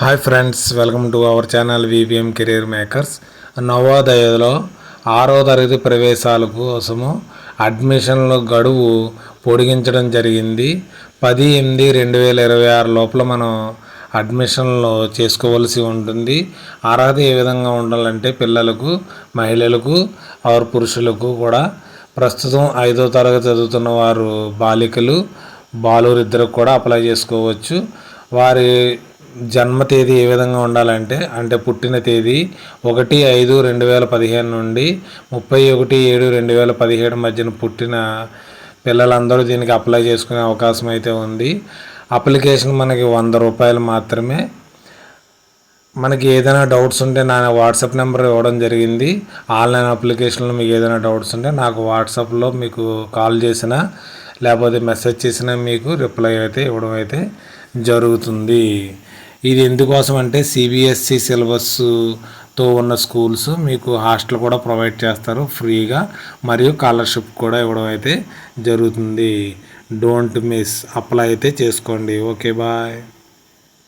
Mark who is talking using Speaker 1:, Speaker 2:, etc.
Speaker 1: Hi friends, welcome to our channel VVM career makers. నవోదయలో 6వ తరగతి ప్రవేశాల కోసము అడ్మిషన్ల గడువు పొడిగించడం జరిగింది. 10/8/2026 లోపల మనం అడ్మిషన్లు చేసుకోవాల్సి ఉంటుంది. అర్హత ఏ విధంగా ఉండాలంటే పిల్లలకు, మహిళలకు ఆరు పురుషులకు కూడా ప్రస్తుతం 5వ తరగతి చదువుతున్న వారు బాలురిద్దరికి కూడా అప్లై చేసుకోవచ్చు. వారి జన్మ తేదీ ఏ విధంగా ఉండాలంటే పుట్టిన తేదీ 1/5/2015 నుండి 31/7/2017 మధ్యన పుట్టిన పిల్లలందరూ దీనికి అప్లై చేసుకునే అవకాశం అయితే ఉంది. అప్లికేషన్ మనకి 100 రూపాయలు మాత్రమే. మనకి ఏదైనా డౌట్స్ ఉంటే నా వాట్సాప్ నెంబర్ ఇవ్వడం జరిగింది. ఆన్లైన్ అప్లికేషన్లో మీకు ఏదైనా డౌట్స్ ఉంటే నాకు వాట్సాప్లో మీకు కాల్ చేసినా లేకపోతే మెసేజ్ చేసినా మీకు రిప్లై అయితే ఇవ్వడం అయితే జరుగుతుంది. ఇది ఎందుకోసం అంటే సిబిఎస్ఈ సిలబస్తో ఉన్న స్కూల్స్ మీకు హాస్టల్ కూడా ప్రొవైడ్ చేస్తారు ఫ్రీగా, మరియు స్కాలర్షిప్ కూడా ఇవ్వడం అయితే జరుగుతుంది. డోంట్ మిస్, అప్లై అయితే చేసుకోండి. Okay, bye.